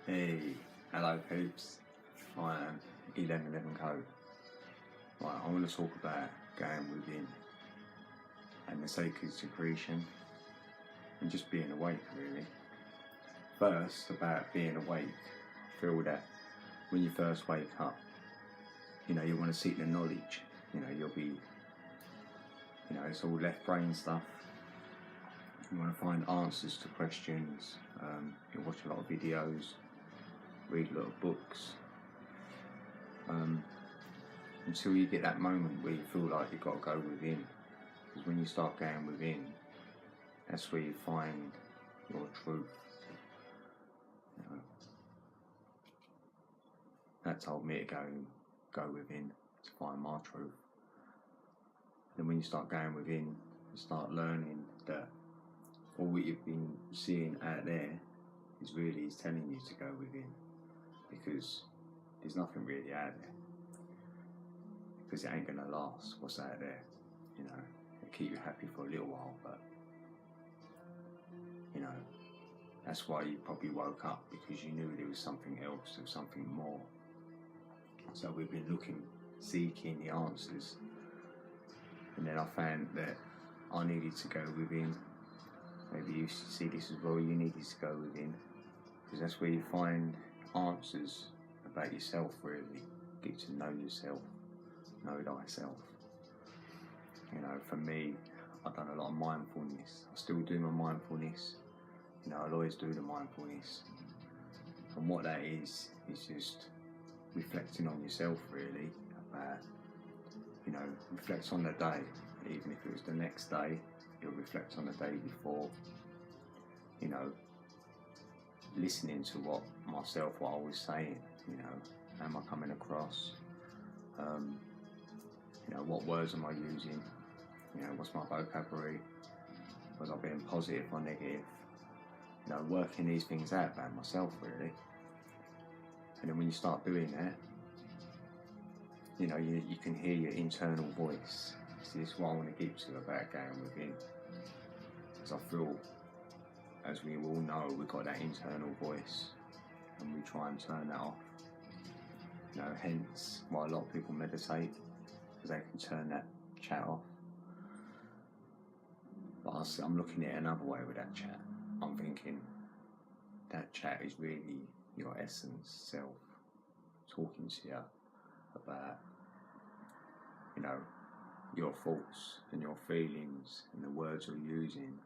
Hey, hello peeps, I am 1111 Code. Right, I want to talk about going within and the sacred secretion and just being awake really. First, about being awake, I feel that when you first wake up, you want to seek the knowledge, you'll be, it's all left brain stuff. You want to find answers to questions, you watch a lot of videos, read a lot of books, until you get that moment where you feel like you've got to go within. Because when you start going within, that's where you find your truth. That told me to go within to find my truth. And when you start going within, you start learning that all what you've been seeing out there is telling you to go within, because there's nothing really out there, because it ain't gonna last what's out there. It'll keep you happy for a little while, but that's why you probably woke up, because you knew there was something else, there was something more. So we've been looking, seeking the answers, and then I found that I needed to go within. Maybe you see this as well, you needed to go within, because that's where you find answers about yourself really. Get to know yourself, know thyself. For me, I've done a lot of mindfulness. I still do my mindfulness. I'll always do the mindfulness. And what that is just reflecting on yourself really, about, reflect on the day. Even if it was the next day, you'll reflect on the day before. Listening to what I was saying, am I coming across? What words am I using? What's my vocabulary? Was I being positive or negative? Working these things out about myself really. And then when you start doing that, you can hear your internal voice. See, this is what I want to get to about going within. Because I feel, as we all know, we've got that internal voice, and we try and turn that off. Hence why a lot of people meditate, because they can turn that chat off. But I'm looking at it another way with that chat. I'm thinking that chat is really your essence self talking to you about, your thoughts and your feelings, and the words you're using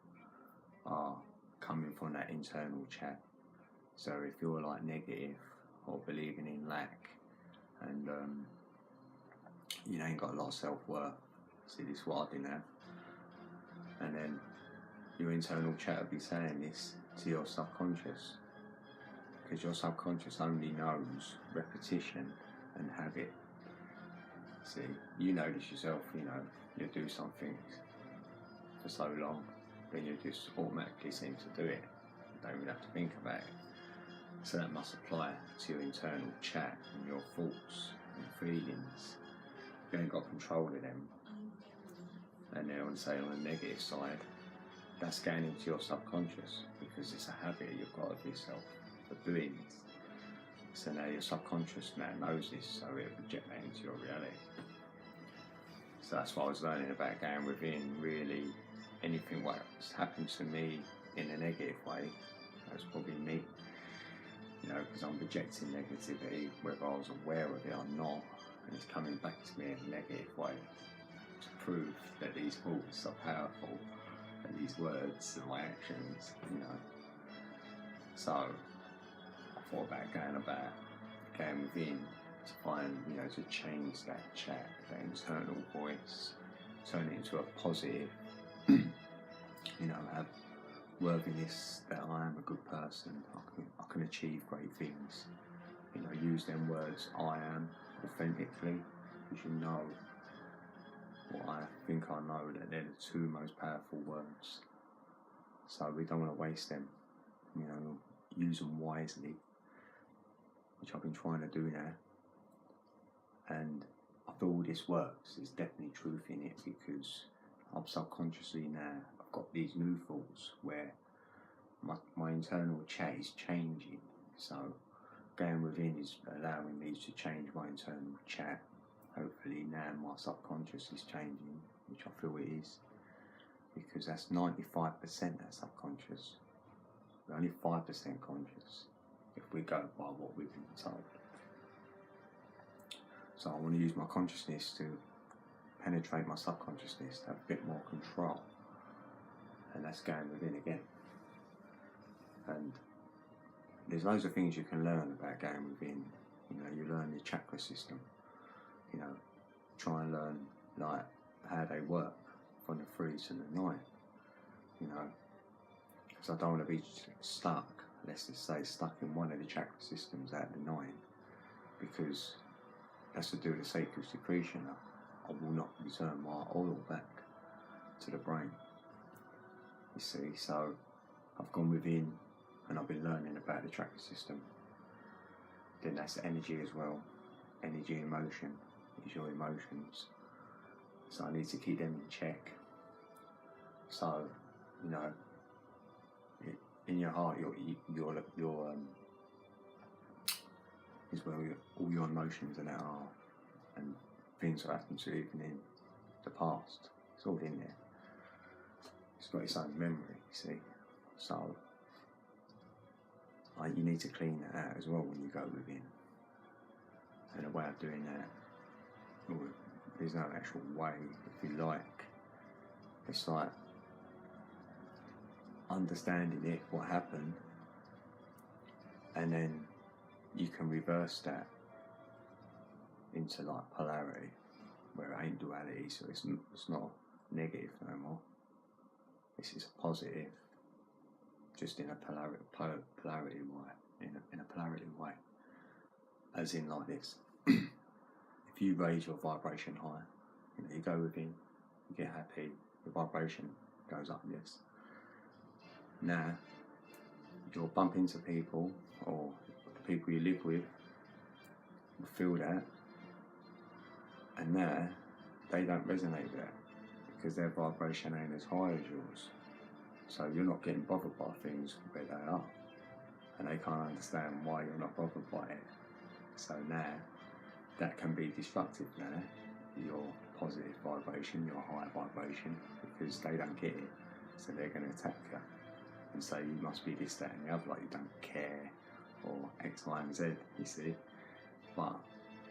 are coming from that internal chat. So if you're like negative or believing in lack, and you ain't got a lot of self-worth, see, this is what I didn't have, and then your internal chat will be saying this to your subconscious, because your subconscious only knows repetition and habit. See, you know this yourself, you do something for so long, then you just automatically seem to do it. You don't even have to think about it. So that must apply to your internal chat and your thoughts and feelings. You ain't got control of them. And then I would say on the negative side, that's going into your subconscious, because it's a habit you've got of yourself for doing this. So now your subconscious now knows this, so it'll project that into your reality. So that's what I was learning about going within. Really, anything what's happened to me in a negative way, that's probably me. Because I'm projecting negativity, whether I was aware of it or not, and it's coming back to me in a negative way, to prove that these thoughts are powerful, and these words and my actions, So I thought about going within to find, to change that chat, that internal voice, turn it into a positive, have worthiness that I am a good person, I can achieve great things, use them words I am authentically, because what I think I know, that they're the two most powerful words. So we don't want to waste them, use them wisely, which I've been trying to do now. And I feel all this works, there's definitely truth in it, because I'm subconsciously now, I've got these new thoughts where my internal chat is changing. So going within is allowing me to change my internal chat. Hopefully now my subconscious is changing, which I feel it is, because that's 95% that subconscious. We're only 5% conscious if we go by what we've been told. So I want to use my consciousness to penetrate my subconsciousness, to have a bit more control, and that's going within again. And there's loads of things you can learn about going within. You know, you learn your chakra system. You know, try and learn like how they work from the 3 to the 9. You know, because I don't want to be stuck. Let's just say stuck in one of the chakra systems out of the 9, because that's to do with the sacred secretion. I will not return my oil back to the brain. You see, so I've gone within and I've been learning about the chakra system. Then that's energy as well. Energy, emotion is your emotions. So I need to keep them in check. So, you know, in your heart, your is where all your emotions and that are, and things that happened to you even in the past. It's all in there. It's got its own memory, you see. So you need to clean that out as well when you go within. And a way of doing that, well, there's no actual way, if you like. It's like understanding it, what happened, and then you can reverse that into like polarity, where it ain't duality, so it's not negative no more. This is a positive, just in a polarity way, in a polarity way, as in like this. If you raise your vibration higher, you know, you go within, you get happy, your vibration goes up, yes. Now, you'll bump into people, or the people you live with will feel that, and now they don't resonate with that because their vibration ain't as high as yours. So you're not getting bothered by things where they are, and they can't understand why you're not bothered by it. So now that can be destructive now, your positive vibration, your higher vibration, because they don't get it, so they're going to attack you and say you must be this, that and the other, like you don't care, or X, Y and Z, you see. But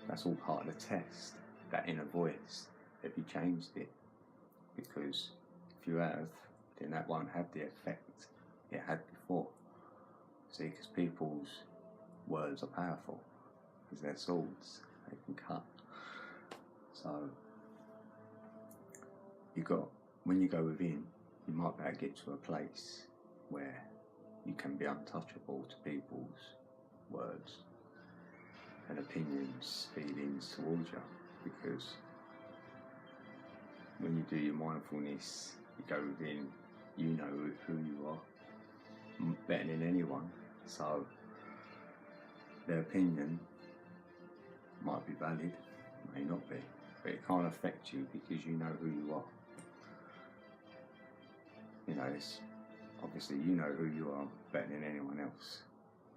that's all part of the test, that inner voice. Have you changed it? Because if you have, then that won't have the effect it had before. See, because people's words are powerful, because they're swords, they can cut. So when you go within, you might be able to get to a place where you can be untouchable to people's words and opinions, feelings towards you, because when you do your mindfulness, you go within, you know who you are better than anyone, so their opinion might be valid, may not be, but it can't affect you because you know who you are. You know, it's obviously you know who you are better than anyone else,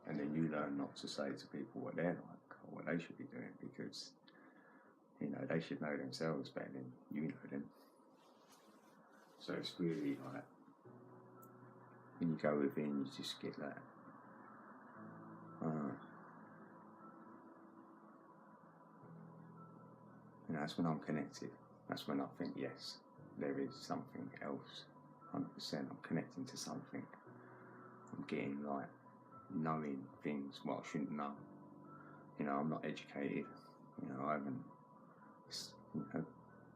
and then you learn not to say to people what they're like or what they should be doing, because you know they should know themselves better than you know them. So it's really like when you go within, you just get that. You know, that's when I'm connected. That's when I think, yes, there is something else. 100%, I'm connecting to something. I'm getting like knowing things what I shouldn't know. You know, I'm not educated. You know, I haven't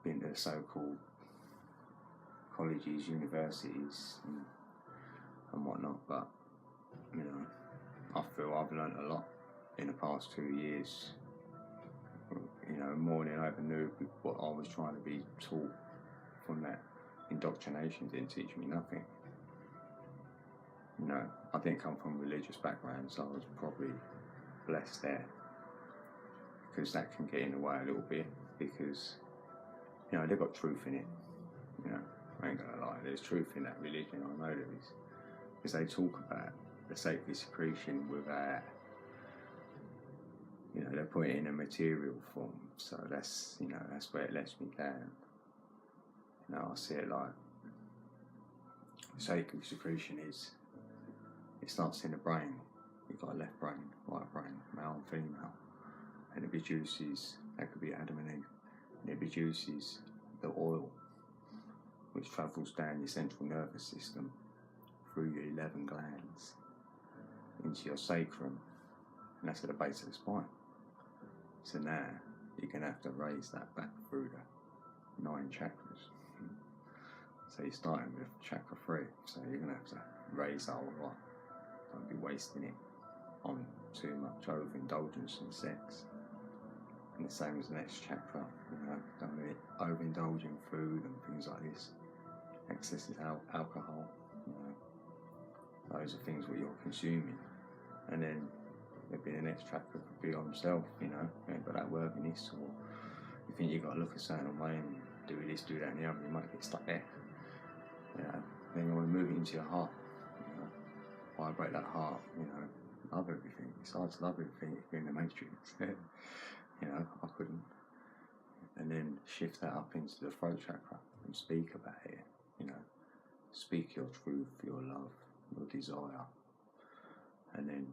been to so-called colleges, universities, and whatnot. But you know, I feel I've learnt a lot in the past 2 years. You know, more than I ever knew what I was trying to be taught from that indoctrination. Didn't teach me nothing. You know, I didn't come from a religious background, so I was probably blessed there, because that can get in the way a little bit, because you know they've got truth in it. You know, I ain't gonna lie, there's truth in that religion. I know there is, because they talk about the sacred secretion without they put it in a material form, so that's, you know, that's where it lets me down. You know, I see it like sacred secretion is, it starts in the brain. You've got a left brain, right brain, male and female, and it produces, that could be Adam and Eve, and it produces the oil, which travels down your central nervous system through your 11 glands into your sacrum, and that's at the base of the spine. So now you're going to have to raise that back through the 9 chakras. So you're starting with chakra 3, so you're going to have to raise that all up. Don't be wasting it on too much overindulgence and sex. And the same as the next chakra, you know, don't be overindulging food and things like this. Excessive alcohol, you know, those are things what you're consuming. And then maybe the next chakra could be on himself, you know, you ain't got that worthiness, or you think you've got to look a certain way and do this, do that and the other, you might get stuck there. You know, then you want to move it into your heart, you know, vibrate that heart, you know, love everything. It's hard to love everything if you're in the matrix. You know, I couldn't. And then shift that up into the throat chakra and speak about it, you know, speak your truth, your love, your desire, and then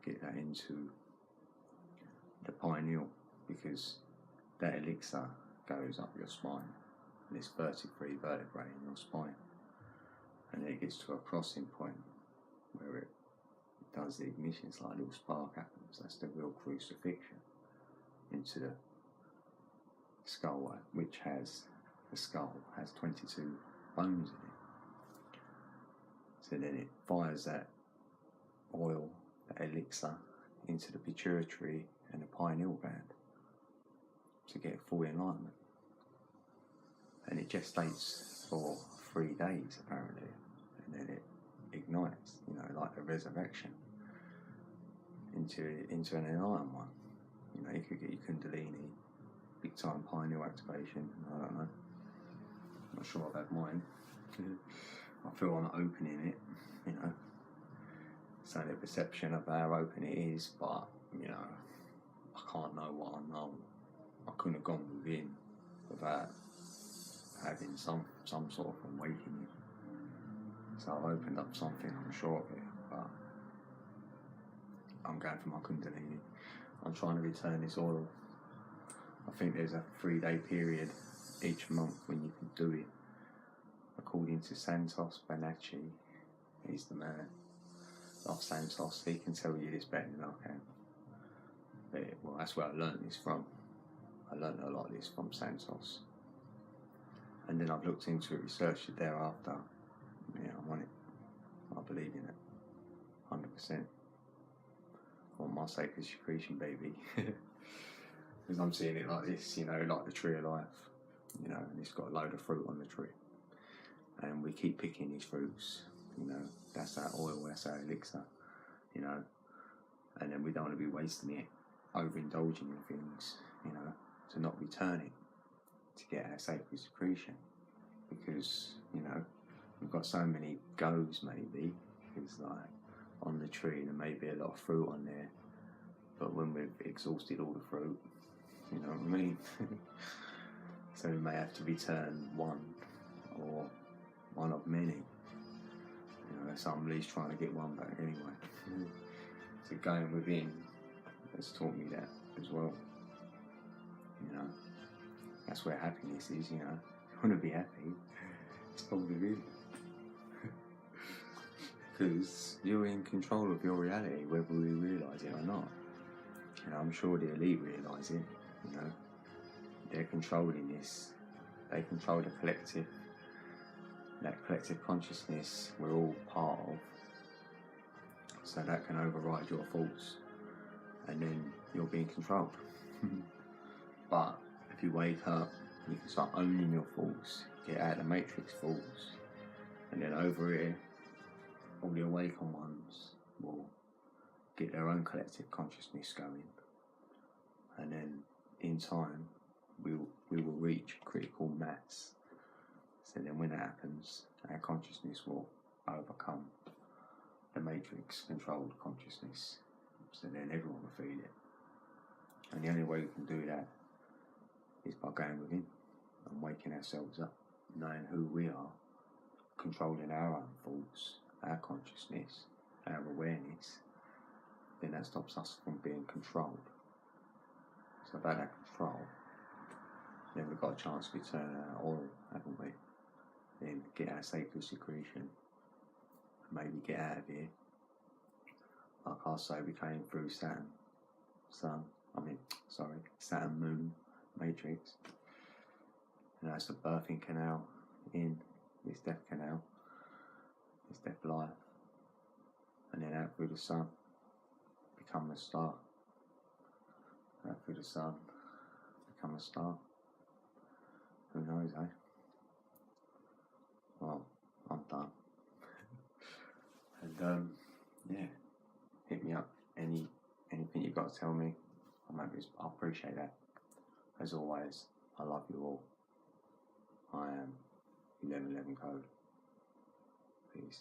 get that into the pineal, because that elixir goes up your spine, and it's 33 vertebrae in your spine, and then it gets to a crossing point where it does the ignition. It's like a little spark happens. That's the real crucifixion into the skull, which has, the skull has 22 bones in it. So then it fires that oil, that elixir, into the pituitary and the pineal gland to get full enlightenment. And it gestates for 3 days apparently, and then it ignites, you know, like the resurrection into an enlightened one. You know, you could get your kundalini, big time pineal activation, I don't know. I'm not sure I've had mine. I feel I'm opening it, you know. It's only a perception of how open it is, but, you know, I can't know what I know. I couldn't have gone within without having some sort of awakening. So I've opened up something, I'm sure of it, but I'm going for my kundalini. I'm trying to return this oil. I think there's a 3-day period each month when you can do it. According to Santos, Bonacci, he's the man of Santos. He can tell you this better than I can. But, well, that's where I learned this from. I learned a lot of this from Santos. And then I've looked into it, researched it thereafter. Yeah, I want it. I believe in it. 100%. I want my sacred secretion, baby. Because I'm seeing it like this, you know, like the tree of life. You know, and it's got a load of fruit on the tree. And we keep picking these fruits, you know, that's our oil, that's our elixir, you know, and then we don't want to be wasting it, overindulging in things, you know, to not return it, to get our sacred secretion, because, you know, we've got so many goes maybe, because like on the tree there may be a lot of fruit on there, but when we've exhausted all the fruit, you know what I mean, so we may have to return one, or one of many, you know, so I'm at least trying to get one back anyway. So going within has taught me that as well, you know, that's where happiness is, you know, if you want to be happy, it's all within, because you're in control of your reality whether we realise it or not. You know, I'm sure the elite realise it, you know, they're controlling this, they control the collective. That collective consciousness we're all part of, so that can override your thoughts, and then you're being controlled. But if you wake up, you can start owning your thoughts, get out of the matrix thoughts, and then over here, all the awakened ones will get their own collective consciousness going, and then in time we will reach critical mass. So then when that happens, our consciousness will overcome the matrix controlled consciousness. So then everyone will feel it. And the only way we can do that is by going within and waking ourselves up, knowing who we are, controlling our own thoughts, our consciousness, our awareness. Then that stops us from being controlled. So about that control, then we've got a chance to return our oil, haven't we? Then get our sacred secretion, maybe get out of here. Like I say, we came through Saturn Moon matrix. And that's the birthing canal in this death canal, this death life. And then out through the sun, become a star. Out through the sun, become a star. Who knows, eh? Well, I'm done. And yeah, hit me up. Anything you've got to tell me, I appreciate that. As always, I love you all. I am 1111 Code. Peace.